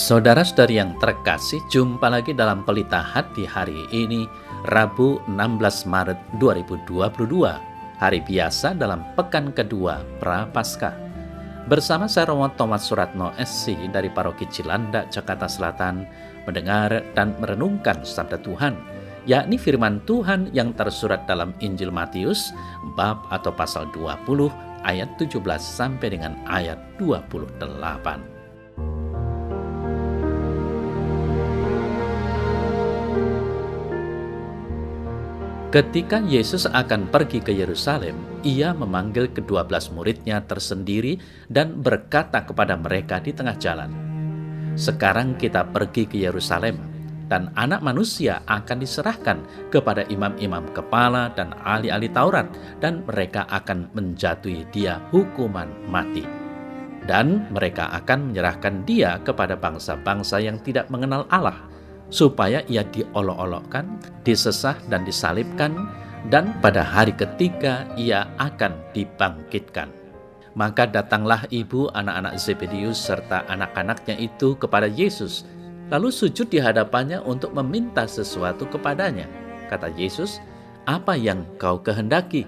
Saudara-saudari yang terkasih, jumpa lagi dalam Pelita Hati hari ini, Rabu 16 Maret 2022, hari biasa dalam pekan kedua Prapaskah. Bersama saya Romo Thomas Suratno SC dari Paroki Cilandak, Jakarta Selatan, mendengar dan merenungkan sabda Tuhan, yakni firman Tuhan yang tersurat dalam Injil Matius, bab atau pasal 20, ayat 17 sampai dengan ayat 28. Ketika Yesus akan pergi ke Yerusalem, ia memanggil ke-12 muridnya tersendiri dan berkata kepada mereka di tengah jalan, "Sekarang kita pergi ke Yerusalem, dan Anak Manusia akan diserahkan kepada imam-imam kepala dan ahli-ahli Taurat, dan mereka akan menjatuhi dia hukuman mati. Dan mereka akan menyerahkan dia kepada bangsa-bangsa yang tidak mengenal Allah, supaya ia diolok-olokkan, disesah dan disalibkan, dan pada hari ketiga ia akan dibangkitkan." Maka datanglah ibu anak-anak Zebedius serta anak-anaknya itu kepada Yesus, lalu sujud di hadapannya untuk meminta sesuatu kepadanya. Kata Yesus, "Apa yang kau kehendaki?"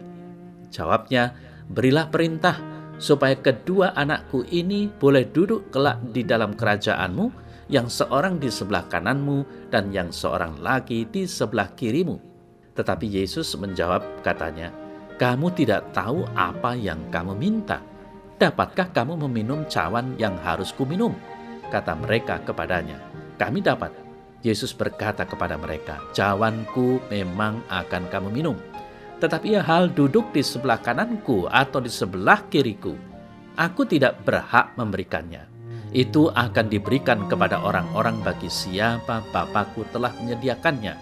Jawabnya, "Berilah perintah supaya kedua anakku ini boleh duduk kelak di dalam kerajaanmu, yang seorang di sebelah kananmu dan yang seorang lagi di sebelah kirimu." Tetapi Yesus menjawab katanya, "Kamu tidak tahu apa yang kamu minta. Dapatkah kamu meminum cawan yang harus kuminum?" Kata mereka kepadanya, "Kami dapat." Yesus berkata kepada mereka, "Cawanku memang akan kamu minum. Tetapi hal duduk di sebelah kananku atau di sebelah kiriku, aku tidak berhak memberikannya. Itu akan diberikan kepada orang-orang bagi siapa Bapakku telah menyediakannya."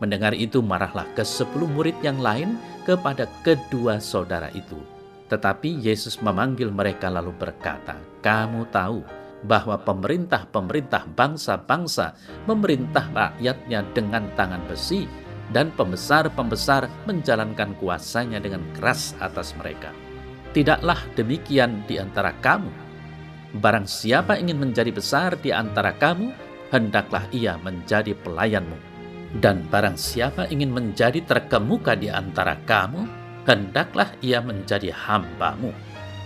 Mendengar itu marahlah ke-10 murid yang lain kepada kedua saudara itu. Tetapi Yesus memanggil mereka lalu berkata, "Kamu tahu bahwa pemerintah-pemerintah bangsa-bangsa memerintah rakyatnya dengan tangan besi, dan pembesar-pembesar menjalankan kuasanya dengan keras atas mereka. Tidaklah demikian di antara kamu. Barang siapa ingin menjadi besar di antara kamu, hendaklah ia menjadi pelayanmu. Dan barang siapa ingin menjadi terkemuka di antara kamu, hendaklah ia menjadi hambamu.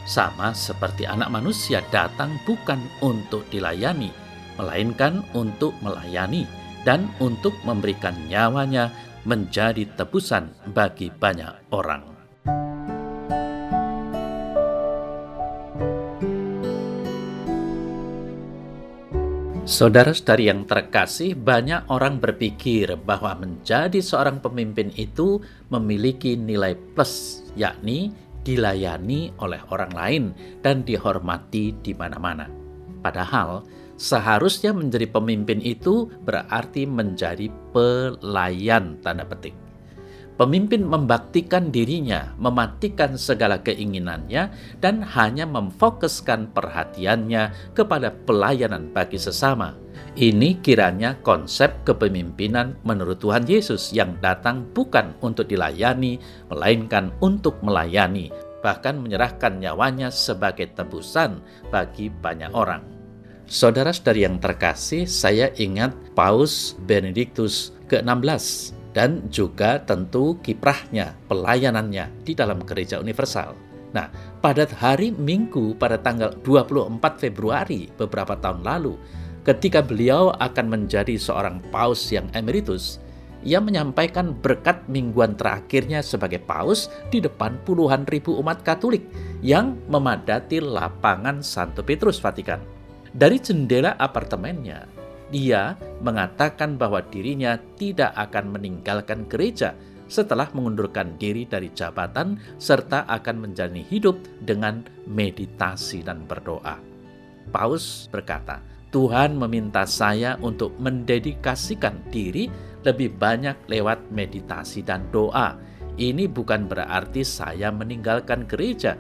Sama seperti Anak Manusia datang bukan untuk dilayani, melainkan untuk melayani dan untuk memberikan nyawanya menjadi tebusan bagi banyak orang." Saudara-saudari yang terkasih, banyak orang berpikir bahwa menjadi seorang pemimpin itu memiliki nilai plus, yakni dilayani oleh orang lain dan dihormati di mana-mana. Padahal seharusnya menjadi pemimpin itu berarti menjadi pelayan, tanda petik. Pemimpin membaktikan dirinya, mematikan segala keinginannya, dan hanya memfokuskan perhatiannya kepada pelayanan bagi sesama. Ini kiranya konsep kepemimpinan menurut Tuhan Yesus yang datang bukan untuk dilayani, melainkan untuk melayani, bahkan menyerahkan nyawanya sebagai tebusan bagi banyak orang. Saudara-saudari yang terkasih, saya ingat Paus Benediktus ke-16 dan juga tentu kiprahnya, pelayanannya di dalam Gereja Universal. Nah, pada hari Minggu pada tanggal 24 Februari beberapa tahun lalu, ketika beliau akan menjadi seorang paus yang emeritus, ia menyampaikan berkat mingguan terakhirnya sebagai paus di depan puluhan ribu umat Katolik yang memadati lapangan Santo Petrus Vatikan. Dari jendela apartemennya, dia mengatakan bahwa dirinya tidak akan meninggalkan gereja setelah mengundurkan diri dari jabatan, serta akan menjalani hidup dengan meditasi dan berdoa. Paus berkata, "Tuhan meminta saya untuk mendedikasikan diri lebih banyak lewat meditasi dan doa. Ini bukan berarti saya meninggalkan gereja.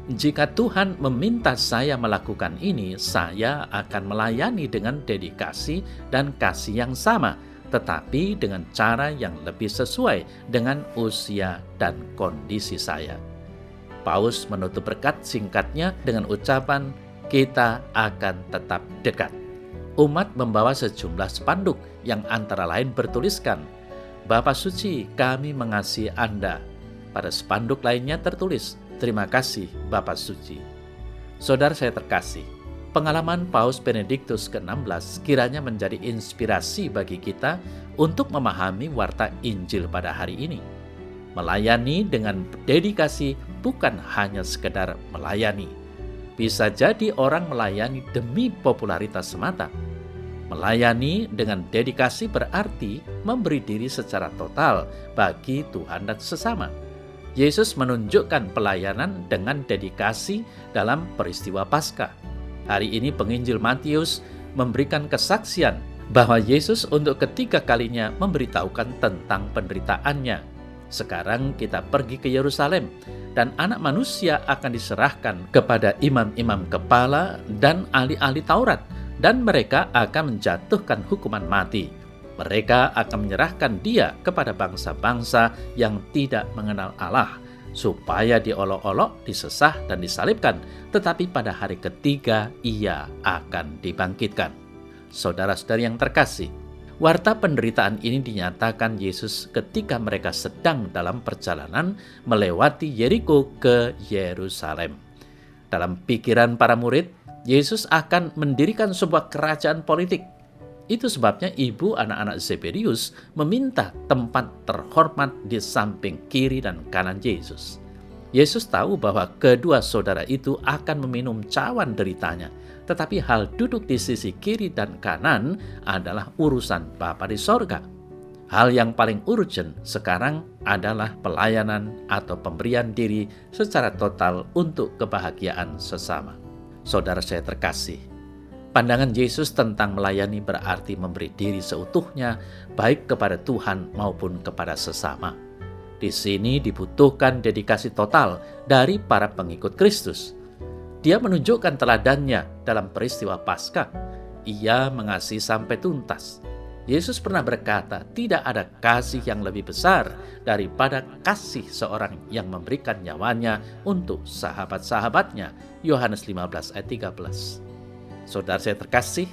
Jika Tuhan meminta saya melakukan ini, saya akan melayani dengan dedikasi dan kasih yang sama, tetapi dengan cara yang lebih sesuai dengan usia dan kondisi saya." Paus menutup berkat singkatnya dengan ucapan, "Kita akan tetap dekat." umat membawa sejumlah spanduk yang antara lain bertuliskan, "Bapa Suci, kami mengasihi Anda." Pada spanduk lainnya tertulis, "Terima kasih Bapa Suci." Saudara saya terkasih, pengalaman Paus Benediktus ke-16 kiranya menjadi inspirasi bagi kita untuk memahami warta Injil pada hari ini. Melayani dengan dedikasi bukan hanya sekedar melayani. Bisa jadi orang melayani demi popularitas semata. Melayani dengan dedikasi berarti memberi diri secara total bagi Tuhan dan sesama. Yesus menunjukkan pelayanan dengan dedikasi dalam peristiwa Paskah. Hari ini penginjil Matius memberikan kesaksian bahwa Yesus untuk ketiga kalinya memberitahukan tentang penderitaannya. Sekarang kita pergi ke Yerusalem, dan Anak Manusia akan diserahkan kepada imam-imam kepala dan ahli-ahli Taurat, dan mereka akan menjatuhkan hukuman mati. Mereka akan menyerahkan Dia kepada bangsa-bangsa yang tidak mengenal Allah, supaya diolok-olok, disesah, dan disalibkan, tetapi pada hari ketiga Ia akan dibangkitkan. Saudara-saudari yang terkasih, warta penderitaan ini dinyatakan Yesus ketika mereka sedang dalam perjalanan melewati Yeriko ke Yerusalem. Dalam pikiran para murid, Yesus akan mendirikan sebuah kerajaan politik. Itu sebabnya ibu anak-anak Zebedius meminta tempat terhormat di samping kiri dan kanan Yesus. Yesus tahu bahwa kedua saudara itu akan meminum cawan deritanya, tetapi hal duduk di sisi kiri dan kanan adalah urusan Bapa di sorga. Hal yang paling urgent sekarang adalah pelayanan atau pemberian diri secara total untuk kebahagiaan sesama. Saudara saya terkasih, pandangan Yesus tentang melayani berarti memberi diri seutuhnya, baik kepada Tuhan maupun kepada sesama. Di sini dibutuhkan dedikasi total dari para pengikut Kristus. Dia menunjukkan teladannya dalam peristiwa Paskah. Ia mengasihi sampai tuntas. Yesus pernah berkata, tidak ada kasih yang lebih besar daripada kasih seorang yang memberikan nyawanya untuk sahabat-sahabatnya. Yohanes 15 ayat 13. Saudara saya terkasih,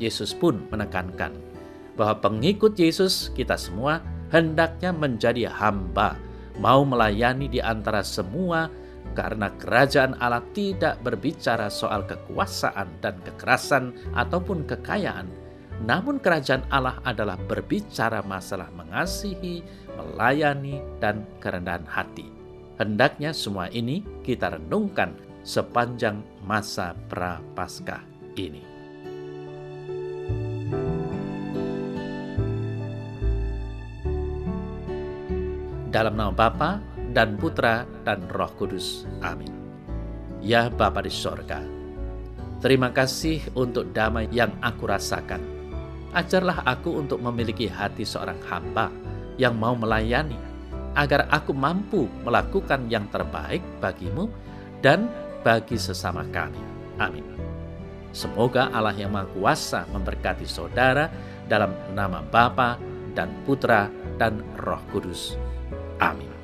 Yesus pun menekankan bahwa pengikut Yesus, kita semua hendaknya menjadi hamba, mau melayani di antara semua, karena kerajaan Allah tidak berbicara soal kekuasaan dan kekerasan ataupun kekayaan. Namun kerajaan Allah adalah berbicara masalah mengasihi, melayani, dan kerendahan hati. Hendaknya semua ini kita renungkan sepanjang masa Prapaskah ini. Dalam nama Bapa dan Putra dan Roh Kudus. Amin. Ya Bapa di sorga, terima kasih untuk damai yang aku rasakan. Ajarlah aku untuk memiliki hati seorang hamba yang mau melayani, agar aku mampu melakukan yang terbaik bagimu dan bagi sesama kami. Amin. Semoga Allah yang Maha Kuasa memberkati saudara dalam nama Bapa dan Putra dan Roh Kudus. Amin.